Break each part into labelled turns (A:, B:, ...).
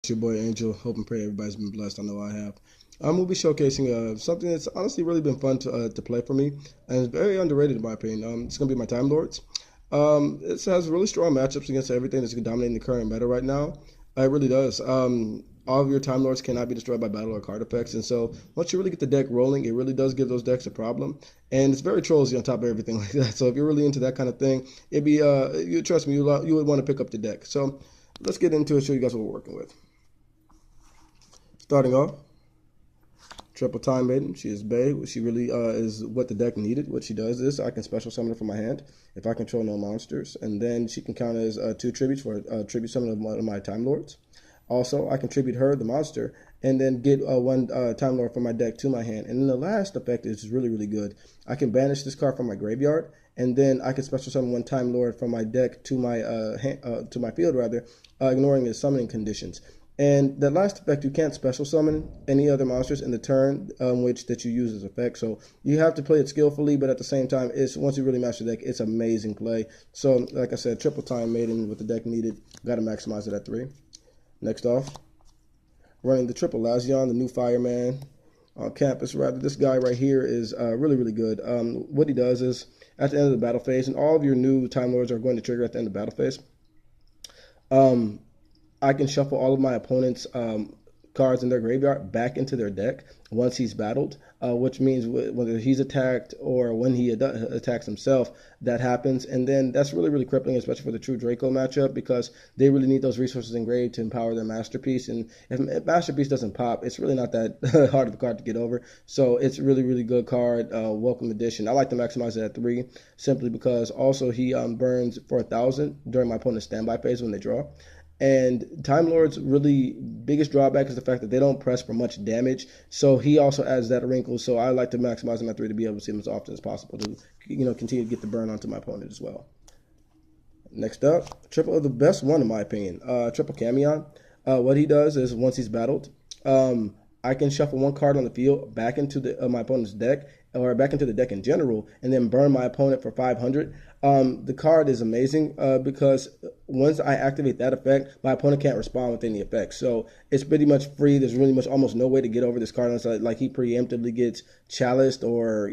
A: It's your boy Angel. Hope and pray everybody's been blessed. I know I have. We'll be showcasing something that's honestly really been fun to play for me, and it's very underrated in my opinion. It's going to be my Timelords. It has really strong matchups against everything that's dominating the current meta right now. It really does. All of your Time Lords cannot be destroyed by battle or card effects, and so once you really get the deck rolling, it really does give those decks a problem, and it's very trollsy on top of everything like that. So if you're really into that kind of thing, it'd be you trust me, you would want to pick up the deck. So let's get into it. Show you guys what we're working with. Starting off, Triple Time Maiden. She is Bae. She really is what the deck needed. What she does is I can special summon her from my hand if I control no monsters, and then she can count as 2 tributes for tribute summon of one of my Time Lords. Also, I contribute her, the monster, and then get one Time Lord from my deck to my hand. And then the last effect is really, really good. I can banish this card from my graveyard, and then I can special summon one Time Lord from my deck to my field, rather, ignoring the summoning conditions. And the last effect, you can't special summon any other monsters in the turn that you use as effect. So you have to play it skillfully, but at the same time, once you really master the deck, it's amazing play. So like I said, Triple Time Maiden with the deck needed. Got to maximize it at 3. Next off, running the Triple Lazion, the new fireman on campus. Rather, this guy right here is really, really good. What he does is at the end of the battle phase, and all of your new Time Lords are going to trigger at the end of the battle phase. I can shuffle all of my opponent's cards in their graveyard back into their deck once he's battled, which means whether he's attacked or when he attacks himself, that happens. And then that's really, really crippling, especially for the true Draco matchup, because they really need those resources engraved to empower their Masterpiece. And if Masterpiece doesn't pop, it's really not that hard of a card to get over. So it's a really, really good card. Welcome addition. I like to maximize it at 3 simply because also he burns for 1,000 during my opponent's standby phase when they draw. And Time Lord's really biggest drawback is the fact that they don't press for much damage. So he also adds that wrinkle. So I like to maximize him at 3 to be able to see him as often as possible to continue to get the burn onto my opponent as well. Next up, triple of the best one in my opinion, Triple Camion. What he does is once he's battled, I can shuffle one card on the field back into my opponent's deck, or back into the deck in general, and then burn my opponent for 500. The card is amazing because once I activate that effect, my opponent can't respond with any effects. So it's pretty much free. There's really much almost no way to get over this card unless like he preemptively gets chaliced or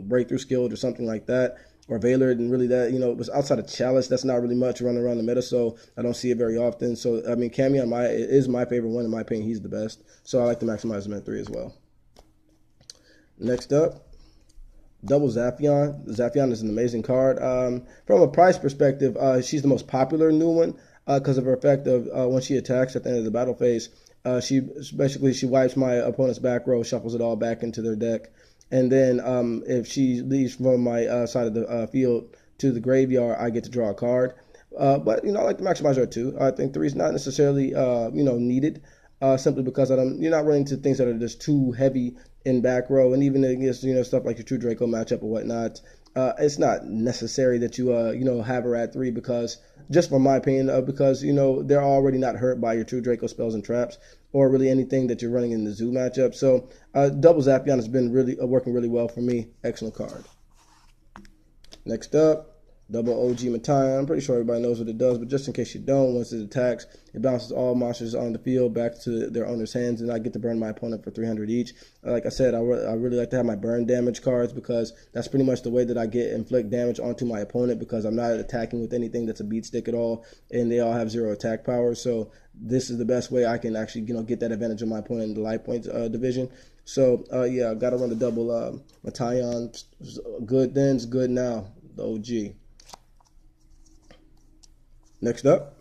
A: breakthrough skilled or something like that, or Veilered, and really that it was outside of Chalice. That's not really much running around the meta, so I don't see it very often. So I mean, Camion is my favorite one in my opinion. He's the best, so I like to maximize him at 3 as well. Next up, Double Zaphion. Zaphion is an amazing card. From a price perspective, she's the most popular new one because of her effect of when she attacks at the end of the battle phase. She wipes my opponent's back row, shuffles it all back into their deck, and then if she leaves from my side of the field to the graveyard, I get to draw a card. But I like to maximize her too. I think 3 is not necessarily needed. Simply because you're not running into things that are just too heavy in back row, and even against stuff like your true Draco matchup or whatnot, it's not necessary that you have her at 3 because, just from my opinion, because they're already not hurt by your true Draco spells and traps or really anything that you're running in the zoo matchup. So Double Zaphion has been really working really well for me. Excellent card. Next up, Double OG Matai. I'm pretty sure everybody knows what it does, but just in case you don't, once it attacks, it bounces all monsters on the field back to their owner's hands, and I get to burn my opponent for 300 each. Like I said, I really like to have my burn damage cards because that's pretty much the way that I inflict damage onto my opponent, because I'm not attacking with anything that's a beat stick at all, and they all have 0 attack power. So this is the best way I can actually get that advantage of my opponent in the life points division. So yeah, I got to run the double Matai. Good then's good now, the OG. Next up,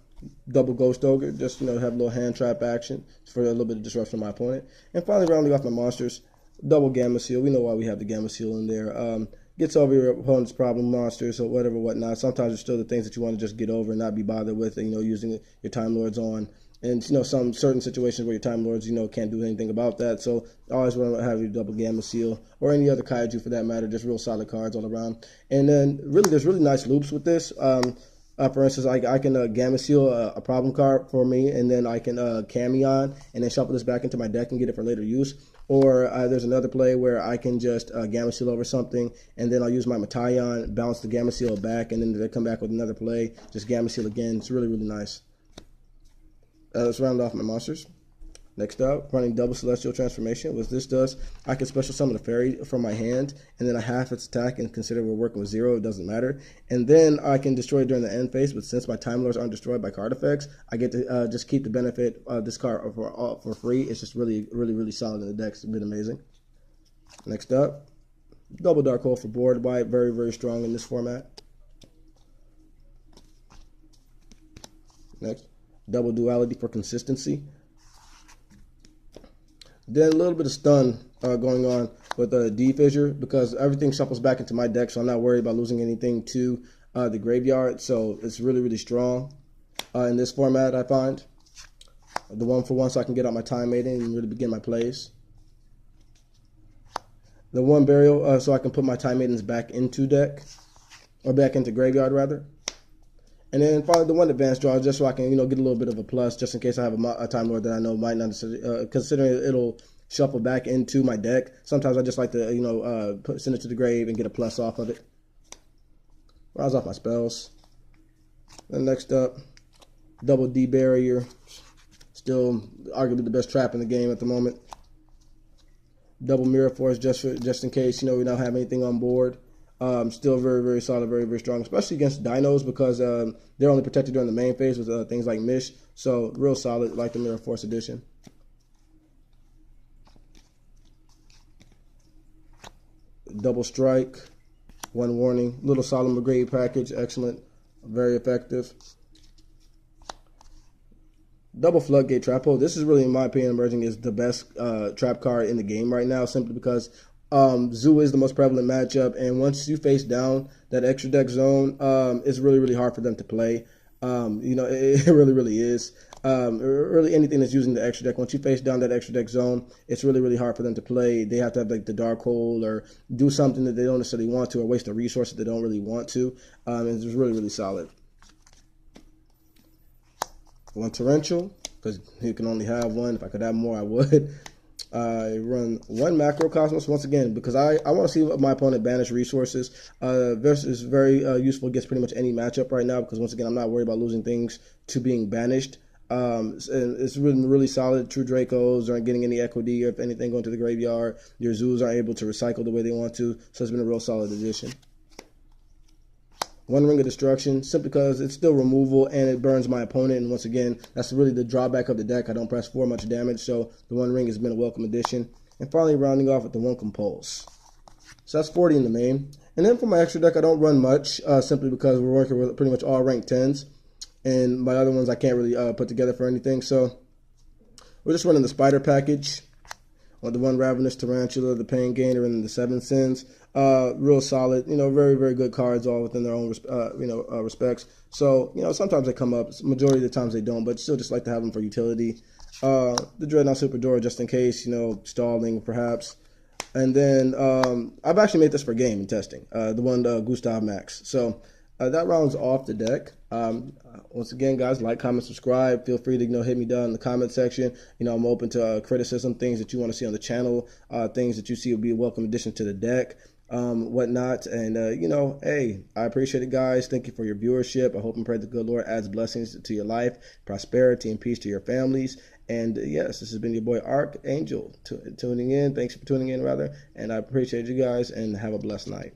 A: double Ghost Ogre, just have a little hand trap action for a little bit of disruption of my opponent. And finally, rounding off my monsters, double Gamma Seal. We know why we have the Gamma Seal in there. Gets over your opponent's problem monsters or whatnot. Sometimes it's still the things that you want to just get over and not be bothered with, and using your Time Lords on. And some certain situations where your Time Lords can't do anything about that. So I always want to have your double Gamma Seal or any other kaiju for that matter. Just real solid cards all around. And then really, there's really nice loops with this. For instance, I can Gamma Seal a problem card for me, and then I can Camion and then shuffle this back into my deck and get it for later use. Or there's another play where I can just Gamma Seal over something, and then I'll use my Matai, bounce the Gamma Seal back, and then they come back with another play, just Gamma Seal again. It's really, really nice. Let's round off my monsters. Next up, running double celestial transformation. What this does, I can special summon a fairy from my hand, and then I half its attack, and consider we're working with 0, it doesn't matter. And then I can destroy it during the end phase, but since my Time Lords aren't destroyed by card effects, I get to just keep the benefit of this card for free. It's just really solid in the deck. It's been amazing. Next up, double Dark Hole for board wipe. Very strong in this format. Next, double duality for consistency. Then a little bit of stun going on with D Fissure, because everything shuffles back into my deck, so I'm not worried about losing anything to the graveyard. So it's really strong in this format, I find. The 1-for-1, so I can get out my Time Maiden and really begin my plays. The 1 Burial, so I can put my Time Maidens back into deck, or back into graveyard rather. And then finally the 1 Advanced Draw, just so I can, get a little bit of a plus, just in case I have a Time Lord that I know might not necessarily, considering it'll shuffle back into my deck. Sometimes I just like to, send it to the grave and get a plus off of it. Rouse off my spells. Then next up, double D Barrier. Still arguably the best trap in the game at the moment. Double Mirror Force, just in case, we don't have anything on board. Still very solid, very strong, especially against dinos, because they're only protected during the main phase with things like Mish. So real solid, like the Mirror Force edition. Double Strike, 1 warning, little Solemn Brigade package, excellent, very effective. Double Floodgate Trap Hole. This is really, in my opinion, emerging as the best trap card in the game right now, simply because Zoo is the most prevalent matchup, and once you face down that extra deck zone, it's really hard for them to play. It really is. Really anything that's using the extra deck, once you face down that extra deck zone, it's really hard for them to play. They have to have like the Dark Hole or do something that they don't necessarily want to, or waste a resource that they don't really want to. It's really solid. 1 Torrential, because you can only have 1. If I could have more, I would. I run 1 Macrocosmos once again, because I want to see what my opponent banish resources. This is very useful against pretty much any matchup right now, because once again, I'm not worried about losing things to being banished. And it's really solid. True Dracos aren't getting any equity, or if anything, going to the graveyard. Your Zoos aren't able to recycle the way they want to, so it's been a real solid addition. 1 Ring of Destruction, simply because it's still removal and it burns my opponent. And once again, that's really the drawback of the deck. I don't press 4 much damage, so the 1 Ring has been a welcome addition. And finally, rounding off with the 1 Compulse. So that's 40 in the main. And then for my extra deck, I don't run much, simply because we're working with pretty much all rank 10s. And my other ones I can't really put together for anything. So we're just running the Spider package. The 1 Ravenous Tarantula, the Pain Gainer, and the 7 Sins. Real solid, very good cards, all within their own respects. So, sometimes they come up, majority of the times they don't, but still just like to have them for utility. The Dreadnought Super Door, just in case, stalling perhaps. And then I've actually made this for game and testing, the 1 Gustav Max. So that rounds off the deck. Once again, guys, like, comment, subscribe. Feel free to hit me down in the comment section. I'm open to criticism, things that you want to see on the channel, things that you see will be a welcome addition to the deck, whatnot. And hey, I appreciate it, guys. Thank you for your viewership. I hope and pray the good Lord adds blessings to your life, prosperity, and peace to your families. And yes, this has been your boy Archangel tuning in. Thanks for tuning in, rather. And I appreciate you guys, and have a blessed night.